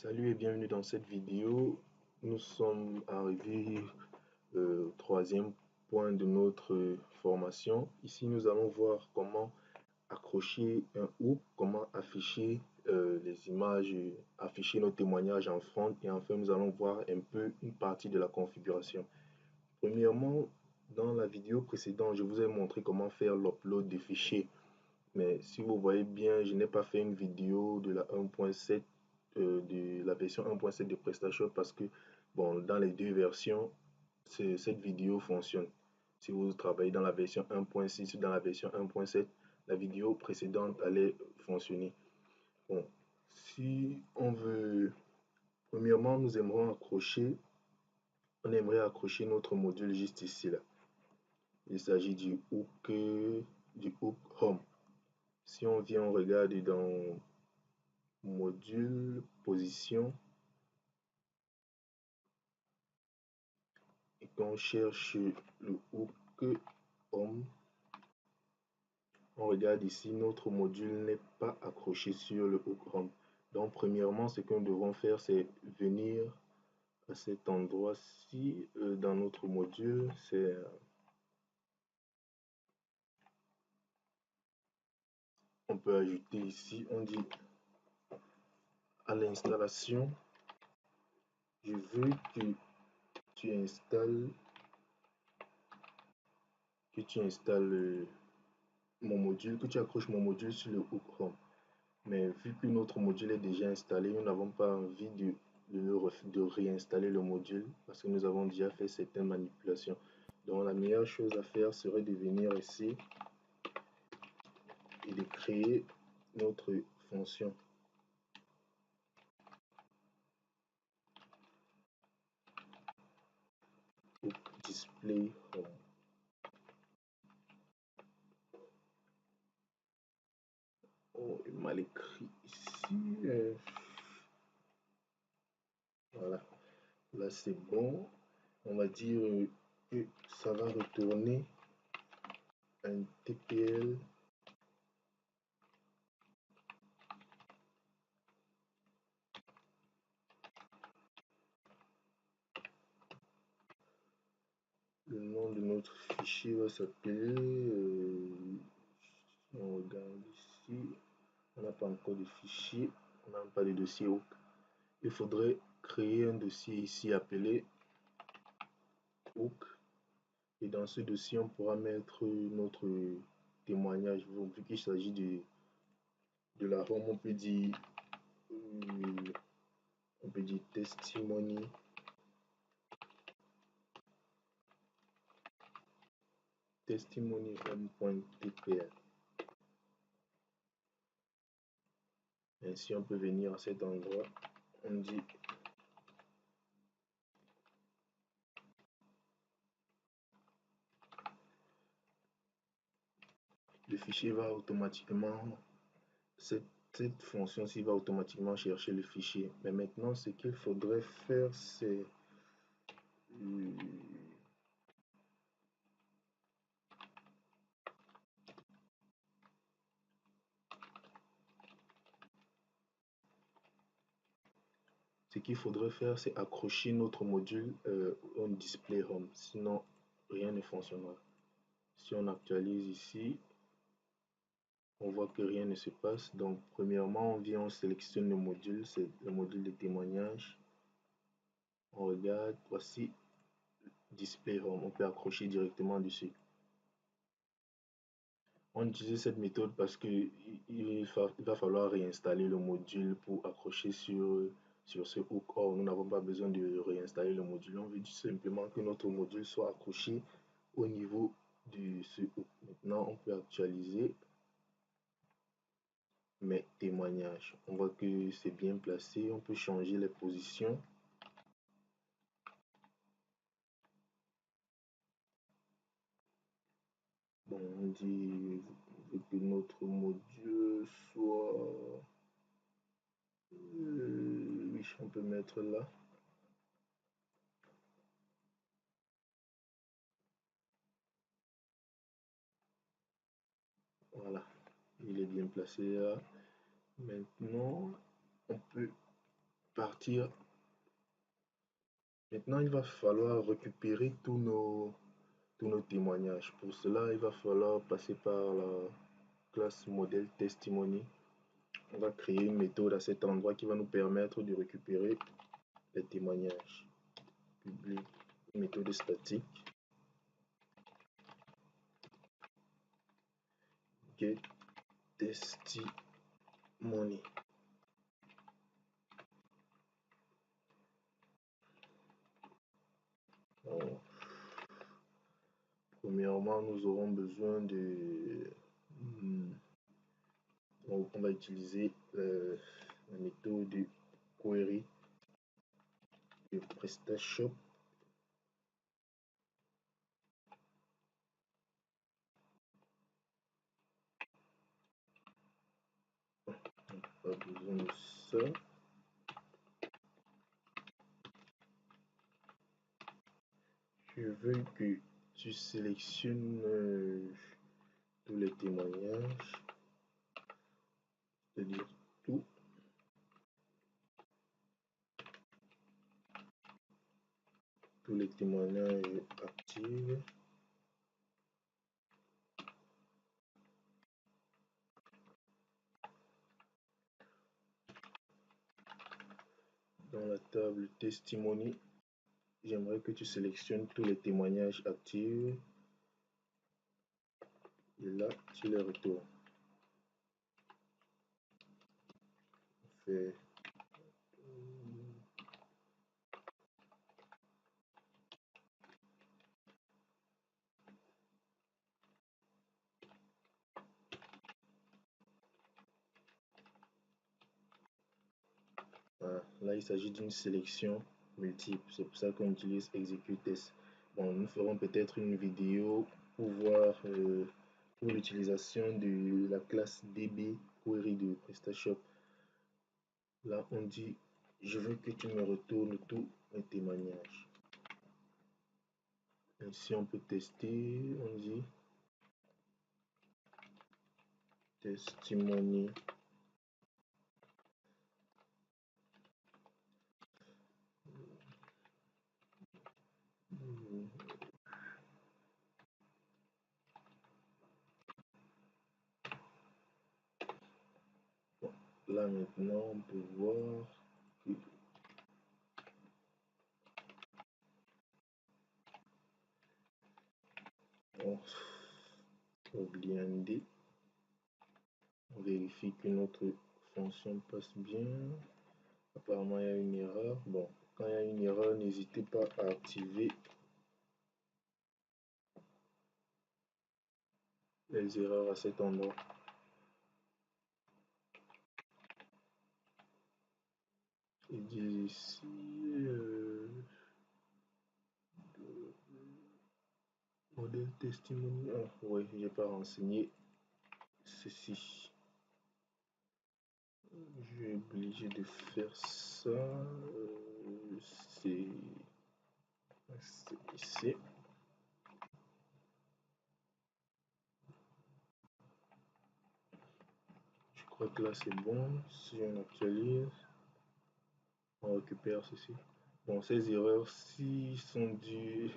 Salut et bienvenue dans cette vidéo. Nous sommes arrivés au troisième point de notre formation. Ici, nous allons voir comment accrocher un hook, comment afficher les images, afficher nos témoignages en front. Et enfin, nous allons voir un peu une partie de la configuration. Premièrement, dans la vidéo précédente, je vous ai montré comment faire l'upload des fichiers. Mais si vous voyez bien, je n'ai pas fait une vidéo de la 1.7 de la version 1.7 de PrestaShop parce que bon, dans les deux versions, cette vidéo fonctionne. Si vous travaillez dans la version 1.6 ou dans la version 1.7, la vidéo précédente allait fonctionner. Bon, si on veut, premièrement, on aimerait accrocher notre module juste ici là. Il s'agit du hook Home. Si on vient, on regarde dans module, position, et qu'on cherche le hook Home, on regarde ici, notre module n'est pas accroché sur le hook Home. Donc, premièrement, ce que nous devons faire, c'est venir à cet endroit-ci dans notre module. On peut ajouter ici, on dit à l'installation, je veux que tu installes mon module, que tu accroches mon module sur le hook Home. Mais vu que notre module est déjà installé, nous n'avons pas envie de réinstaller le module parce que nous avons déjà fait certaines manipulations. Donc la meilleure chose à faire serait de venir ici et de créer notre fonction. Display Home. Oh, il mal écrit ici. Voilà. Là, c'est bon. On va dire que ça va retourner un TPL. Le nom de notre fichier va s'appeler, on regarde ici, on n'a pas encore de fichier, on n'a pas de dossier hook. Il faudrait créer un dossier ici appelé hook, et dans ce dossier on pourra mettre notre témoignage. Vu qu'il s'agit de la home, on peut dire testimony. Testimony home.tpl. Ainsi on peut venir à cet endroit, on dit le fichier va automatiquement, cette fonction-ci va automatiquement chercher le fichier. Mais maintenant, ce qu'il faudrait faire, c'est accrocher notre module au display home. Sinon, rien ne fonctionnera. Si on actualise ici, on voit que rien ne se passe. Donc, premièrement, on vient, on sélectionne le module, c'est le module de témoignage. On regarde, voici display home, on peut accrocher directement dessus. On utilise cette méthode parce que il va falloir réinstaller le module pour accrocher sur ce hook. Or, nous n'avons pas besoin de réinstaller le module. On veut tout simplement que notre module soit accroché au niveau de ce hook. Maintenant, on peut actualiser mes témoignages. On voit que c'est bien placé. On peut changer les positions. Bon, on dit que notre module soit... oui, on peut mettre là. Voilà, il est bien placé là. Maintenant, on peut partir. Maintenant, il va falloir récupérer tous nos témoignages. Pour cela, il va falloir passer par la classe modèle testimony. On va créer une méthode à cet endroit qui va nous permettre de récupérer les témoignages. Public, une méthode statique. Get testimony. Bon. Premièrement, nous aurons besoin de... Donc, on va utiliser la méthode de query de PrestaShop. Pas besoin de ça. Je veux que tu sélectionnes tous les témoignages, c'est-à-dire tous les témoignages actifs. Dans la table testimony, j'aimerais que tu sélectionnes tous les témoignages actifs. Et là, tu les retournes. On fait voilà. Là, il s'agit d'une sélection multiple. C'est pour ça qu'on utilise execute-test. Bon, nous ferons peut-être une vidéo pour voir pour l'utilisation de la classe DB query de PrestaShop. Là, on dit je veux que tu me retournes tous mes témoignages. Ainsi, on peut tester. On dit testimony. Là maintenant, on peut voir que on oublie un D. On vérifie que notre fonction passe bien. Apparemment, il y a une erreur. Bon, quand il y a une erreur, n'hésitez pas à activer les erreurs à cet endroit. Il dit ici modèle testimony. Ah, oui, j'ai pas renseigné ceci. Je suis obligé de faire ça. C'est ici. Je crois que là c'est bon. Si on actualise, on récupère ceci. Bon, ces erreurs-ci sont dues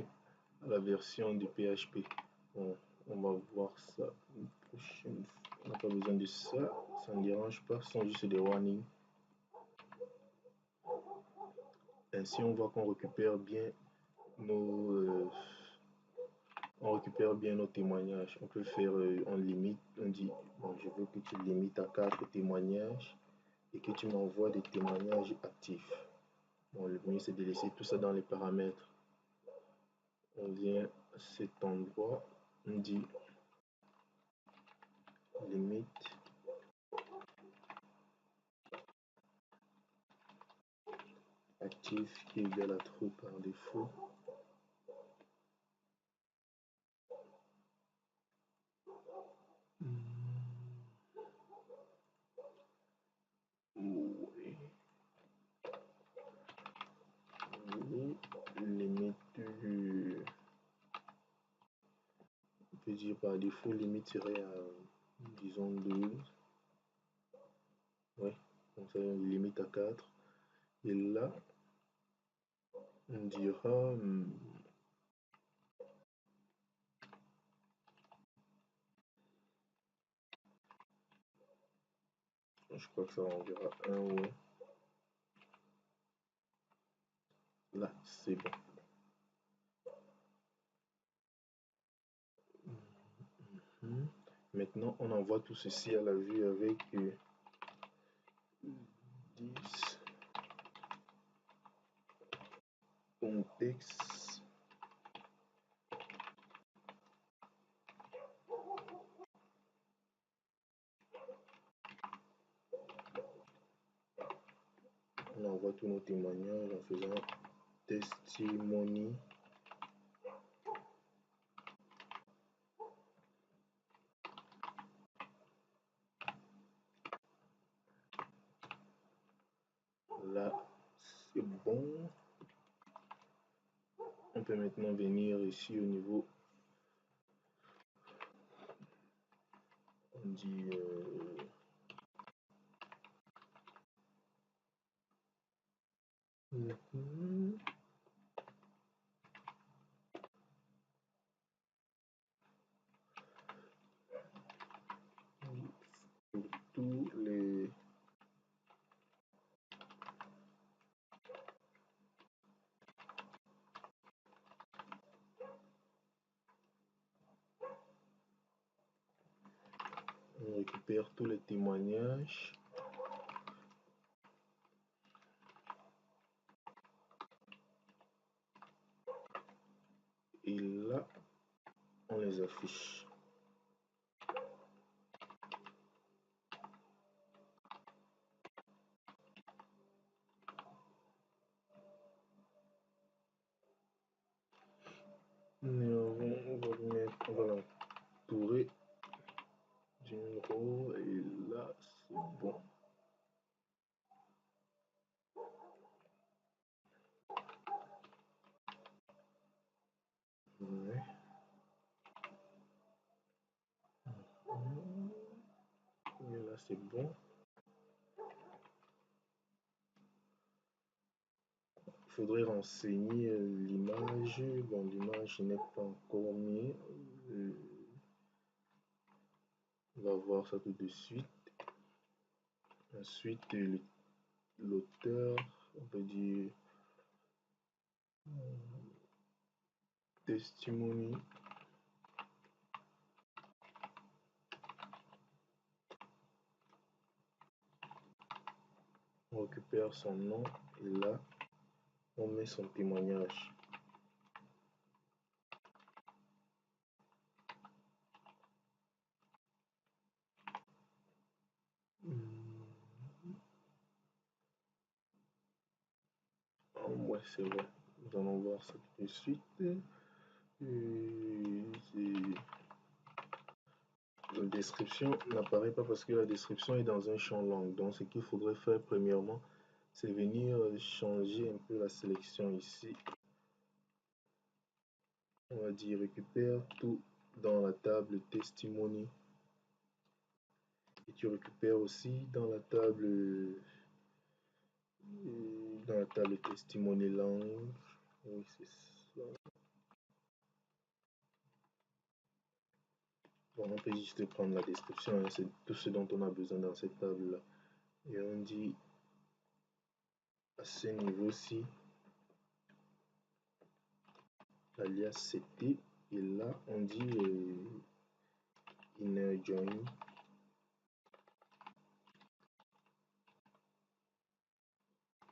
à la version du PHP. Bon, on va voir ça une prochaine fois. On n'a pas besoin de ça. Ça ne dérange pas. Ce sont juste des warnings. Ainsi, on voit qu'on récupère bien nos témoignages. On peut faire on limite, on dit bon, je veux que tu limites à 4 témoignages et que tu m'envoies des témoignages actifs. Bon, le mieux c'est de laisser tout ça dans les paramètres. On vient à cet endroit, on dit limite actif qui est égal à true par défaut. Limite, on peut dire par défaut, limite serait à, disons, 12. Ouais, donc ça limite à 4. Et là, on dira je crois que ça enverra un ouais. Là, c'est bon. Maintenant, on envoie tout ceci à la vue avec 10 contexte. On envoie tous nos témoignages en faisant testimony. Là, c'est bon. On peut maintenant venir ici au niveau. On dit tous les on récupère tous les témoignages. Et là, on les affiche. On va l'entourer d'une roue et là, c'est bon. Ouais. Et là, c'est bon. Il faudrait renseigner l'image. Bon, l'image n'est pas encore mise. On va voir ça tout de suite. Ensuite, l'auteur, on peut dire testimony. On récupère son nom et là, on met son témoignage. Ouais, c'est vrai. Nous allons voir ça tout de suite. La description n'apparaît pas parce que la description est dans un champ langue. Donc, ce qu'il faudrait faire premièrement, c'est venir changer un peu la sélection ici. On va dire récupère tout dans la table testimony. Et tu récupères aussi dans la table testimony langue. Oui, c'est ça. Bon, on peut juste prendre la description, hein, c'est tout ce dont on a besoin dans cette table-là. Et on dit à ce niveau-ci, alias CT, et là on dit inner join.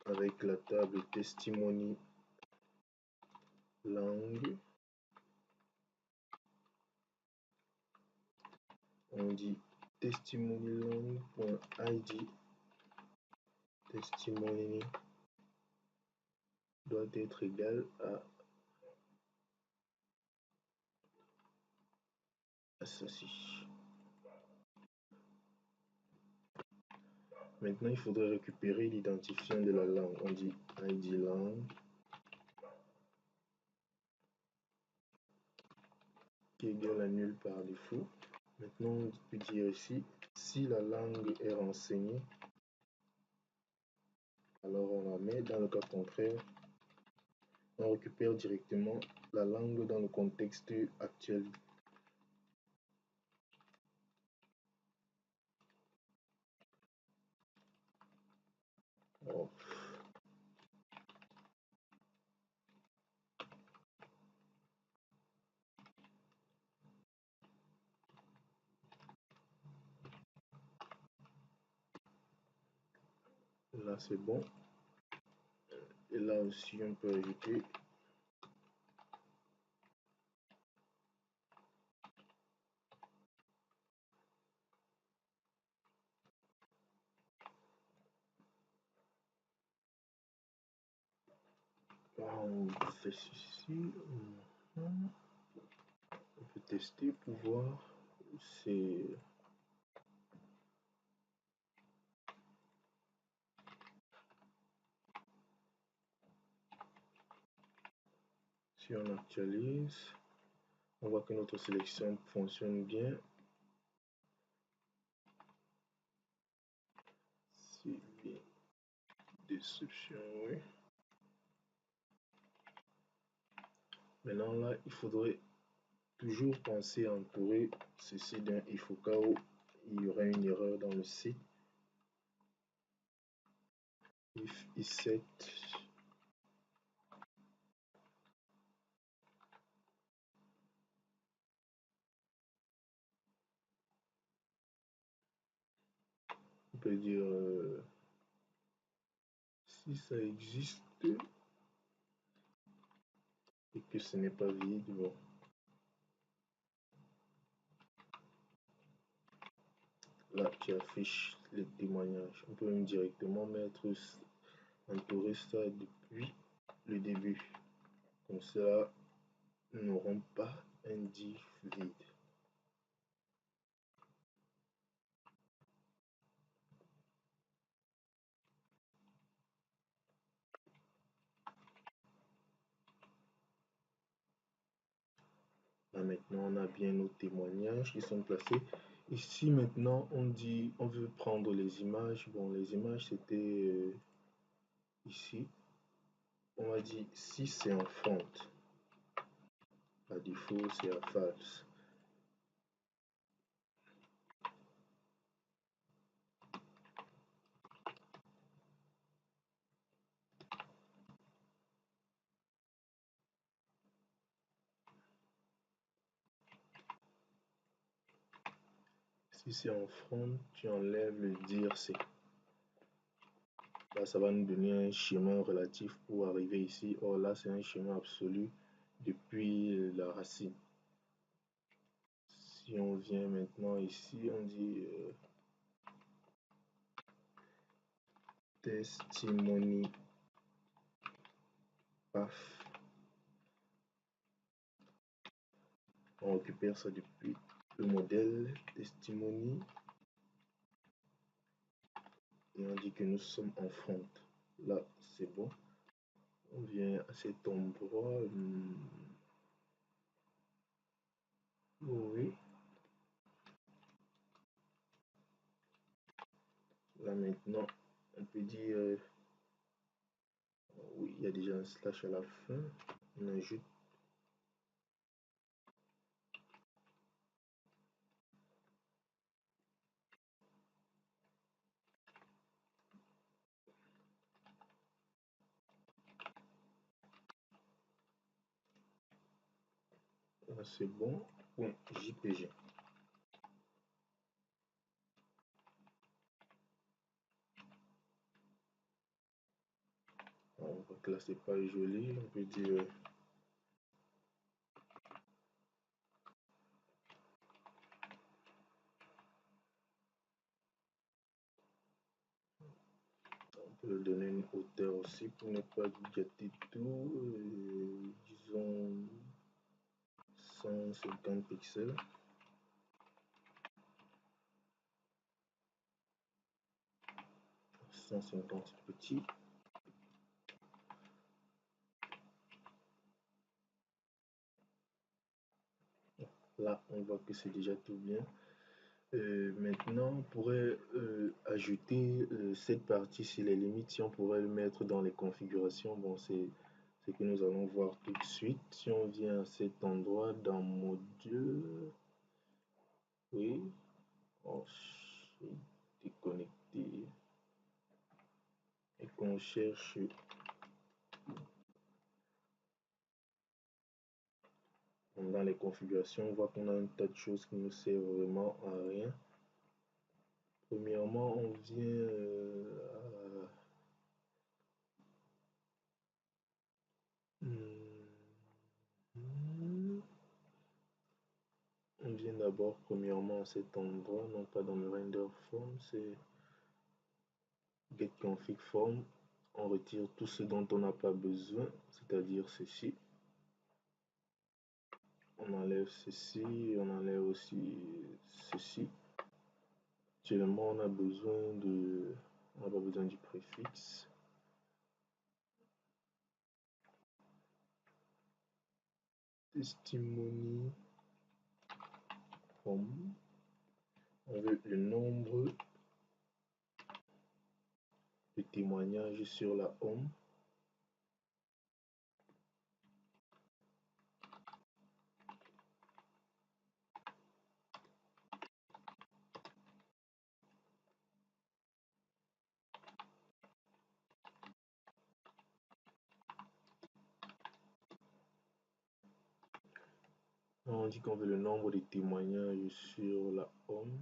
Avec la table testimony langue, on dit testimony langue.id. Testimony doit être égal à ceci. Maintenant, il faudrait récupérer l'identifiant de la langue. On dit id langue qui est égal à nul par défaut. Maintenant, on peut dire ici, si la langue est renseignée, Alors on la met. Dans le cas contraire, on récupère directement la langue dans le contexte actuel. Alors, là c'est bon. Et là aussi on peut ajouter on fait ceci. On peut tester pour voir. C'est si on actualise, on voit que notre sélection fonctionne bien. C'est bien. Description, oui. Maintenant là, il faudrait toujours penser à entourer ceci d'un if au cas où il y aurait une erreur dans le site. If is7. On peut dire si ça existe et que ce n'est pas vide. Bon. Là, tu affiches les témoignages. On peut même directement mettre entourer ça depuis le début. Comme ça, nous n'aurons pas un div vide. Là maintenant, on a bien nos témoignages qui sont placés. Ici maintenant, on dit, on veut prendre les images. Bon, les images c'était ici. On va dire si c'est en front. Par défaut, c'est à false. Si c'est en front, tu enlèves le dire c'est. Là, ça va nous donner un chemin relatif pour arriver ici. Or là, c'est un chemin absolu depuis la racine. Si on vient maintenant ici, on dit testimony path. On récupère ça depuis le modèle testimony et on dit que nous sommes en front. Là, c'est bon. On vient à cet endroit. Oui. Là maintenant, on peut dire oui, il y a déjà un slash à la fin. On ajoute c'est bon. .jpg. On voit que là c'est pas joli. On peut dire on peut donner une hauteur aussi pour ne pas gâter tout. Disons 150 pixels. Petits. Là, on voit que c'est déjà tout bien. Maintenant, on pourrait ajouter cette partie sur les limites, si on pourrait le mettre dans les configurations. Bon, c'est ce que nous allons voir tout de suite. Si on vient à cet endroit dans module, oui, ensuite déconnecter et qu'on cherche dans les configurations, on voit qu'on a un tas de choses qui ne servent vraiment à rien. Premièrement, on vient on vient d'abord premièrement à cet endroit, non pas dans le render form, c'est get config form. On retire tout ce dont on n'a pas besoin, c'est-à-dire ceci. On enlève ceci, on enlève aussi ceci. Actuellement, on n'a pas besoin du préfixe. Testimony home. On veut le nombre de témoignages sur la home. On dit qu'on veut le nombre de témoignages sur la home.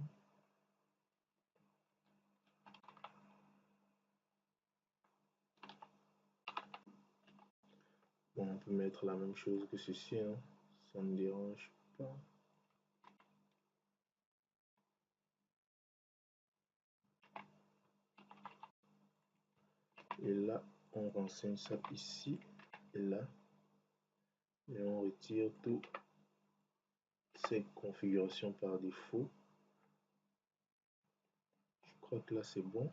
Bon, on peut mettre la même chose que ceci, hein. Ça ne dérange pas. Et là, on renseigne ça ici et là. Et on retire toutes ces configurations par défaut. Je crois que là, c'est bon.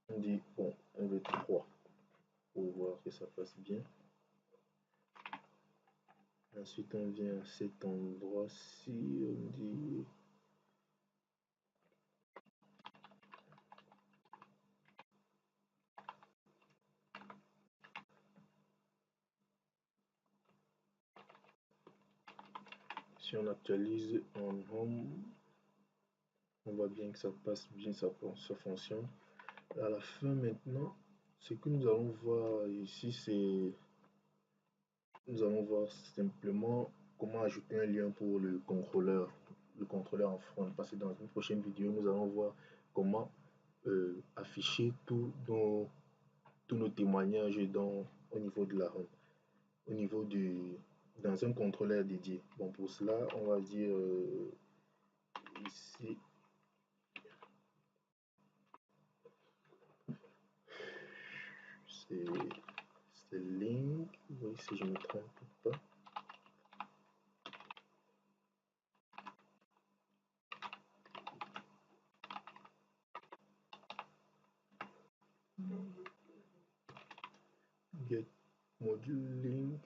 On dit, bon, on veut 3 pour voir que ça passe bien. Ensuite, on vient à cet endroit-ci, on dit si on actualise en home, on voit bien que ça passe bien, ça fonctionne. À la fin maintenant, ce que nous allons voir ici, c'est nous allons voir simplement comment ajouter un lien pour le contrôleur en front, parce que dans une prochaine vidéo, nous allons voir comment afficher tous nos témoignages au niveau de la home, dans un contrôleur dédié. Bon, pour cela, on va dire ici, c'est link, oui, si je ne me trompe pas. Get module link.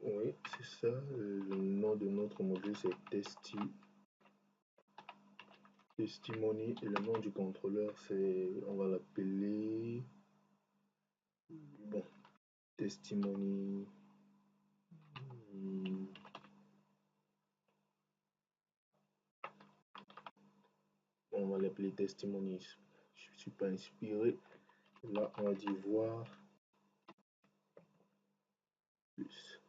Oui, c'est ça. Le nom de notre module, c'est testimony. Et le nom du contrôleur, on va l'appeler, bon, testimony. On va l'appeler testimony. Je ne suis pas inspiré. Là, on va dire voir plus.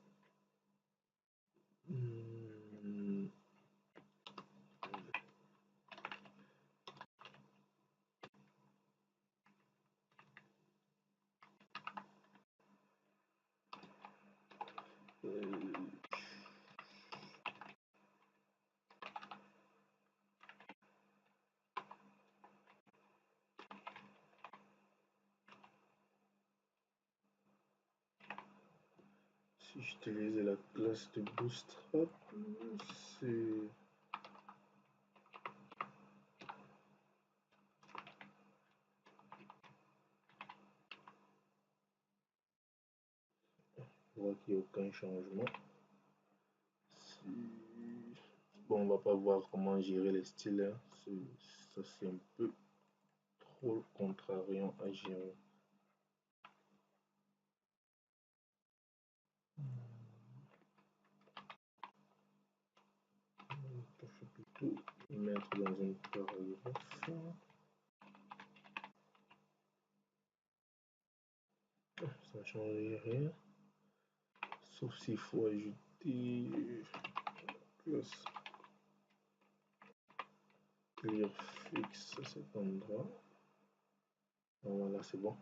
Si j'utilise la classe de Bootstrap, c'est On voit qu'il n'y a aucun changement. Bon, on va pas voir comment gérer les styles, hein. Ça c'est un peu trop contrariant à gérer. Je vais plutôt les mettre dans un paragraphe. Ça ne change rien. Sauf s'il faut ajouter plus clear fixe à cet endroit. Voilà, c'est bon.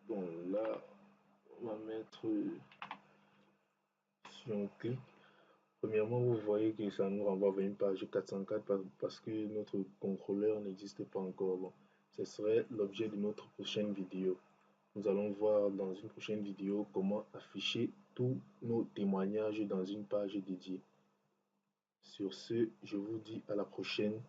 Bon, là, on va mettre, si on clique, premièrement, vous voyez que ça nous renvoie vers une page 404 parce que notre contrôleur n'existe pas encore. Bon, ce serait l'objet de notre prochaine vidéo. Nous allons voir dans une prochaine vidéo comment afficher tous nos témoignages dans une page dédiée. Sur ce, je vous dis à la prochaine.